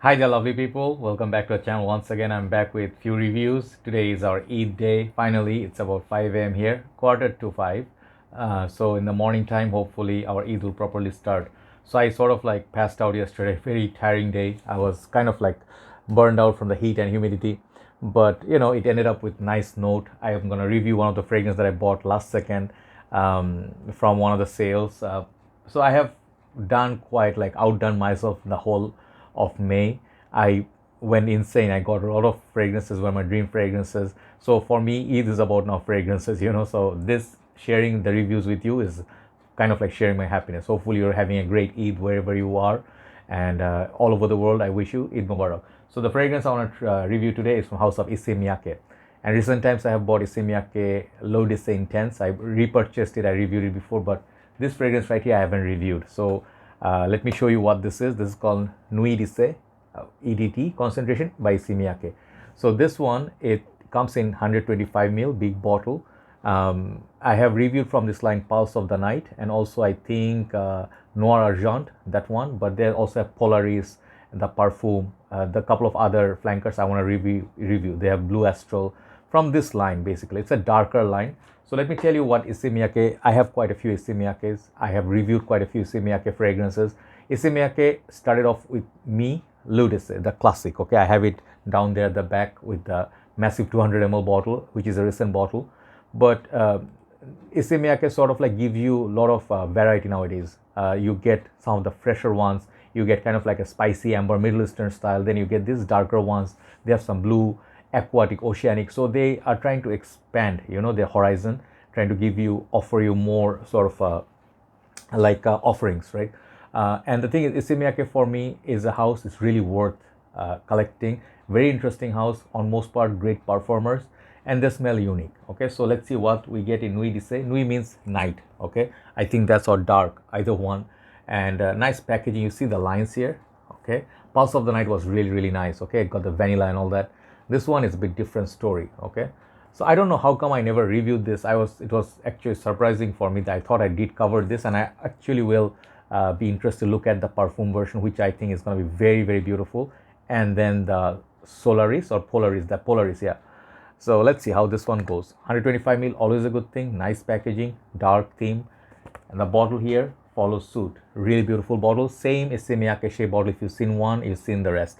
Hi there, lovely people. Welcome back to our channel. Once again, I'm back with few reviews. Today is our Eid day. Finally, it's about 5 a.m. here, quarter to 5. So in the morning time, hopefully our Eid will properly start. So I sort of like passed out yesterday. Very tiring day. I was kind of like burned out from the heat and humidity. But it ended up with nice note. I am gonna review one of the fragrances that I bought last second from one of the sales. So I have done quite like outdone myself in the whole of May. I went insane. I got a lot of fragrances, were my dream fragrances. So for me, Eid is about now fragrances. So this sharing the reviews with you is kind of like sharing my happiness. Hopefully, you're having a great Eid wherever you are, and all over the world. I wish you Eid Mubarak. So the fragrance I want to review today is from House of Issey Miyake. And recent times I have bought Issey Miyake Low Decay Intense. I repurchased it. I reviewed it before, but this fragrance right here I haven't reviewed. So let me show you what this is. This is called Nuit Decay EDT concentration by Issey Miyake. So this one, it comes in 125 ml big bottle. I have reviewed from this line Pulse of the Night, and also I think Noir Argent, that one, but they also have Polaris, the Perfume, the couple of other flankers I want to review. They have Blue Astral from this line. Basically it's a darker line. So let me tell you what Issey Miyake, I have quite a few Issey Miyakes. I have reviewed quite a few Issey Miyake fragrances. Issey Miyake started off with me, Ludicé, the classic. Okay, I have it down there at the back with the massive 200 ml bottle, which is a recent bottle. But Issey Miyake sort of like give you a lot of variety nowadays. You get some of the fresher ones. You get kind of like a spicy amber Middle Eastern style. Then you get these darker ones. They have some blue, aquatic, oceanic. So they are trying to expand their horizon, trying to offer you more sort of offerings, right? And the thing is, Issey Miyake for me is a house. It's really worth collecting. Very interesting house, on most part great performers, and they smell unique. Okay, so let's see what we get in Nuit Decay. Nuit means night. Okay, I think that's or dark, either one. And nice packaging. You see the lines here. Okay, Pulse of the Night was really nice. Okay, it got the vanilla and all that. This one is a bit different story. Okay, so I don't know how come I never reviewed this. It was actually surprising for me that I thought I did cover this, and I actually will be interested to look at the Perfume version, which I think is going to be very beautiful. And then the Solaris or Polaris, the Polaris, yeah. So let's see how this one goes. 125 ml, always a good thing. Nice packaging, dark theme, and the bottle here follows suit. Really beautiful bottle. Same Issey Miyake shape bottle. If you've seen one, you've seen the rest.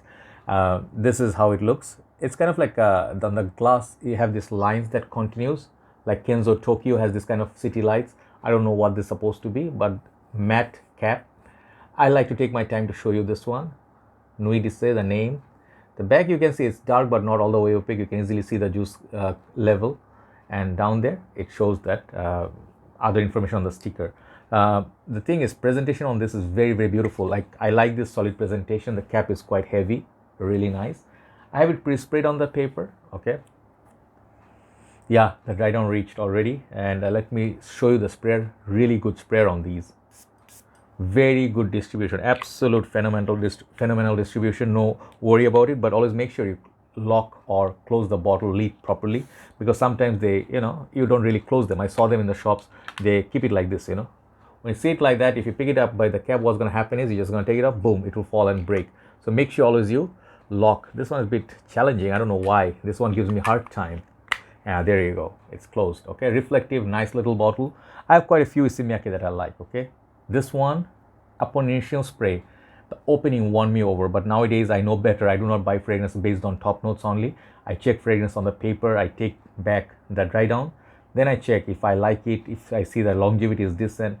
This is how it looks. It's kind of like on the glass you have these lines that continues, like Kenzo Tokyo has this kind of city lights. I don't know what this is supposed to be, but matte cap. I like to take my time to show you this one. Nuit Decay, the name. The back you can see it's dark but not all the way opaque. You can easily see the juice level, and down there it shows that other information on the sticker. The thing is, presentation on this is very beautiful. Like, I like this solid presentation. The cap is quite heavy, really nice. I have it pre-sprayed on the paper. Okay, yeah, the dry down reached already. And let me show you the sprayer. Really good sprayer on these. Very good distribution, absolute phenomenal distribution. No worry about it, but always make sure you lock or close the bottle lid properly, because sometimes they you don't really close them. I saw them in the shops. They keep it like this. When you see it like that, if you pick it up by the cap, what's going to happen is you're just going to take it up, boom, it will fall and break. So make sure always you lock. This one is a bit challenging. I don't know why this one gives me hard time. Yeah, there you go, it's closed. Okay, reflective, nice little bottle. I have quite a few Issey Miyake that I like. Okay, this one, upon initial spray, the opening won me over, but nowadays I know better. I do not buy fragrance based on top notes only. I check fragrance on the paper. I take back the dry down, then I check if I like it, if I see the longevity is decent,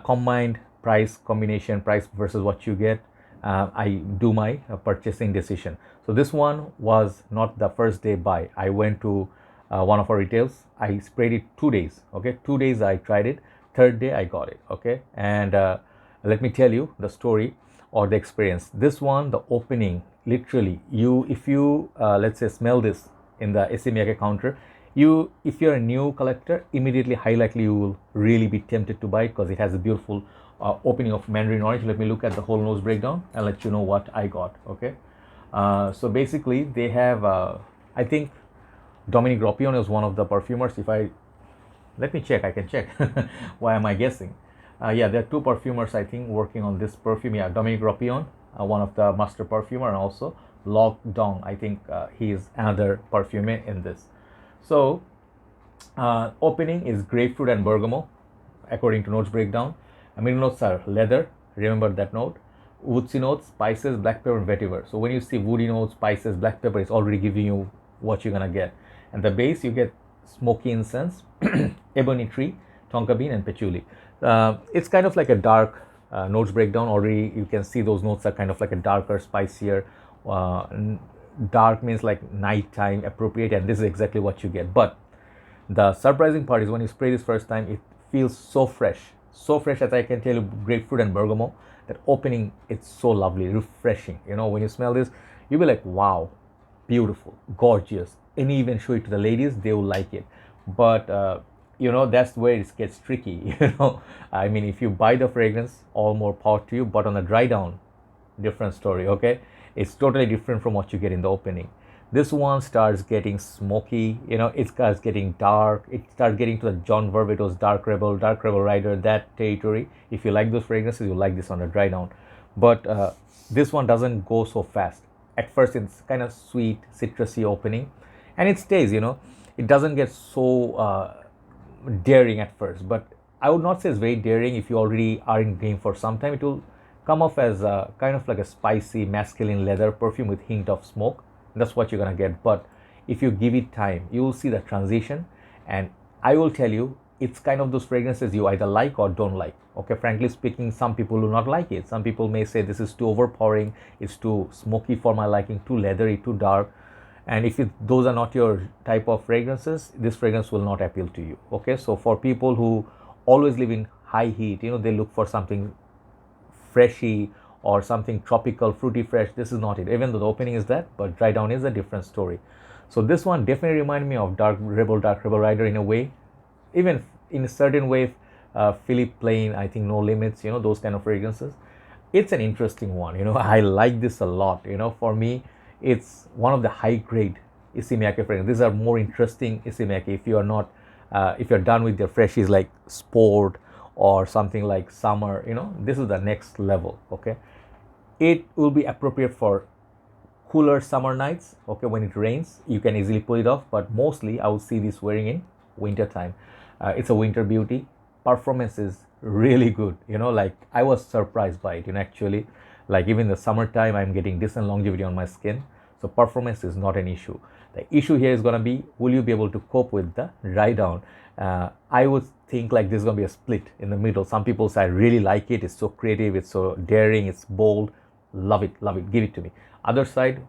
combined price, combination price versus what you get. I do my purchasing decision. So this one was not the first day buy. I went to one of our retails. I sprayed it 2 days. Okay, 2 days I tried it. Third day I got it. Okay, and let me tell you the story or the experience. This one, the opening, literally, if you let's say smell this in the Issey Miyake counter, if you're a new collector, immediately high likely you will really be tempted to buy it, because it has a beautiful opening of mandarin orange. Let me look at the whole nose breakdown and let you know what I got. Okay, so basically they have I think Dominique Ropion is one of the perfumers. Let me check, I can check. Why am I guessing? Yeah, there are two perfumers I think working on this perfume. Yeah, Dominique Ropion one of the master perfumer, and also Lok Dong. I think he is another perfumer in this. So opening is grapefruit and bergamot, according to notes breakdown. Middle notes are leather. Remember that note. Woodsy notes, spices, black pepper, and vetiver. So when you see woody notes, spices, black pepper, it's already giving you what you're gonna get. And the base, you get smoky incense, ebony tree, tonka bean, and patchouli. It's kind of like a dark notes breakdown. Already you can see those notes are kind of like a darker, spicier. Dark means like nighttime appropriate, and this is exactly what you get. But the surprising part is when you spray this first time, it feels so fresh as I can tell you, grapefruit and bergamot. That opening, it's so lovely, refreshing. When you smell this, you'll be like, wow, beautiful, gorgeous. And even show it to the ladies, they will like it. But that's where it gets tricky. I mean, if you buy the fragrance, all more power to you. But on the dry down, different story. Okay, it's totally different from what you get in the opening. This one starts getting smoky, it starts getting dark. It starts getting to the John Verveto's Dark Rebel Rider, that territory. If you like those fragrances, you like this on a dry down. But this one doesn't go so fast. At first, it's kind of sweet, citrusy opening, and it stays. It doesn't get so daring at first. But I would not say it's very daring. If you already are in game for some time, it will come off as kind of like a spicy, masculine leather perfume with hint of smoke. That's what you're gonna get. But if you give it time, you will see the transition. And I will tell you, it's kind of those fragrances you either like or don't like. Okay, frankly speaking, some people will not like it. Some people may say this is too overpowering, it's too smoky for my liking, too leathery, too dark. And if those are not your type of fragrances, this fragrance will not appeal to you. Okay, so for people who always live in high heat, they look for something freshy or something tropical, fruity, fresh. This is not it. Even though the opening is that, but dry down is a different story. So this one definitely reminded me of Dark Rebel Rider in a way. Even in a certain way, Philippe Plain, I think No Limits, those kind of fragrances. It's an interesting one. I like this a lot. For me, it's one of the high grade Issey Miyake fragrances. These are more interesting Issey Miyake. If you are not, if you're done with your freshies like Sport or something like Summer, this is the next level. Okay. It will be appropriate for cooler summer nights. Okay, when it rains, you can easily pull it off. But mostly, I would see this wearing in winter time. It's a winter beauty. Performance is really good. Like I was surprised by it. Actually, like even the summertime, I'm getting decent longevity on my skin. So performance is not an issue. The issue here is gonna be, will you be able to cope with the dry down? I would think like this is gonna be a split in the middle. Some people say I really like it. It's so creative. It's so daring. It's bold. Love it, give it to me. Other side,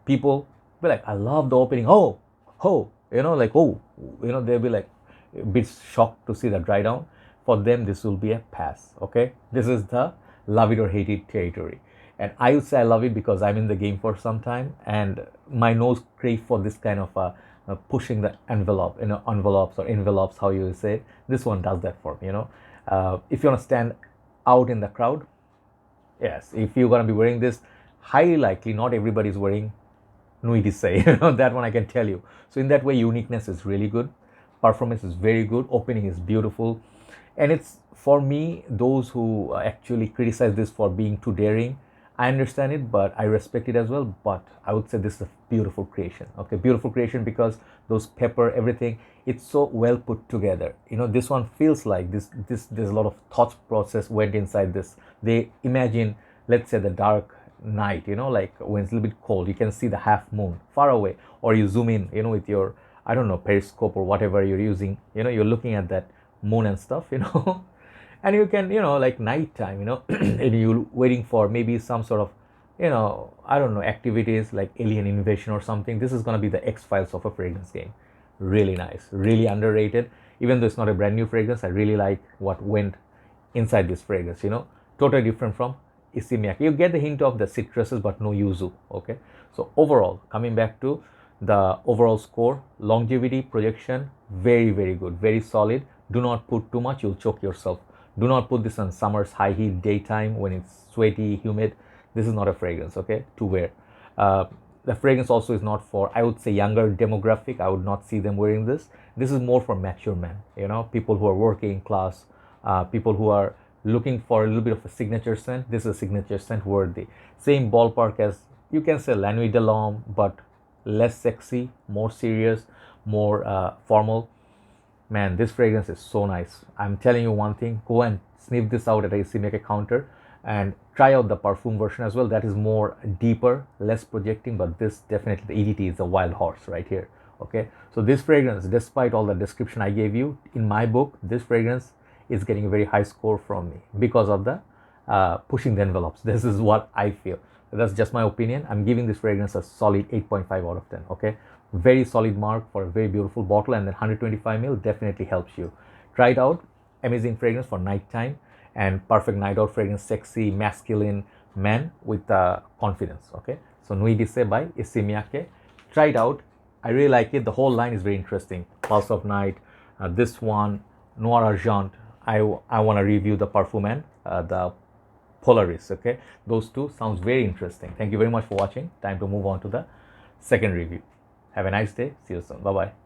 people be like, I love the opening. Oh, like, oh, they'll be like a bit shocked to see the dry down. For them, this will be a pass. Okay, this is the love it or hate it territory. And I would say I love it because I'm in the game for some time, and my nose crave for this kind of pushing the envelope, envelopes, how you say it. This one does that for me. If you want to stand out in the crowd, yes, if you're going to be wearing this, highly likely not everybody is wearing Nuit Issey. That one I can tell you. So in that way, uniqueness is really good. Performance is very good. Opening is beautiful. And it's, for me, those who actually criticize this for being too daring, I understand it, but I respect it as well. But I would say this is a beautiful creation. Okay, beautiful creation because those pepper, everything, it's so well put together. This one feels like this. There's a lot of thought process went inside this. They imagine, let's say, the dark night. Like when it's a little bit cold, you can see the half moon far away, or you zoom in. With your, I don't know, periscope or whatever you're using. You're looking at that moon and stuff. And you can, like nighttime, and you're waiting for maybe some sort of, I don't know, activities like alien invasion or something. This is going to be the X-Files of a fragrance game. Really nice, really underrated. Even though it's not a brand new fragrance, I really like what went inside this fragrance, totally different from Issey Miyake. You get the hint of the citruses, but no yuzu. Okay. So overall, coming back to the overall score, longevity, projection, very, very good, very solid. Do not put too much, you'll choke yourself. Do not put this on summer's high heat daytime when it's sweaty, humid. This is not a fragrance, okay, to wear. The fragrance also is not for, I would say, younger demographic. I would not see them wearing this. This is more for mature men, people who are working class, people who are looking for a little bit of a signature scent, this is a signature scent worthy. Same ballpark as, you can say, La Nuit de l'Homme, but less sexy, more serious, more formal. Man, this fragrance is so nice. I'm telling you one thing, go and sniff this out at a Issey Miyake counter and try out the Perfume version as well. That is more deeper, less projecting, but this definitely, the EDT is a wild horse right here. Okay, so this fragrance, despite all the description I gave you, in my book, this fragrance is getting a very high score from me because of the pushing the envelopes. This is what I feel. That's just my opinion. I'm giving this fragrance a solid 8.5 out of 10. Okay, very solid mark for a very beautiful bottle, and then 125 ml definitely helps you. Try it out. Amazing fragrance for nighttime and perfect night out fragrance, sexy masculine man with confidence. Okay, so Nuit d'Issey by Issey Miyake. Try it out. I really like it. The whole line is very interesting. Pulse of Night, this one, Noir Argent. I want to review the Perfume and the Polaris. Okay, those two sounds very interesting. Thank you very much for watching. Time to move on to the second review. Have a nice day. See you soon. Bye bye.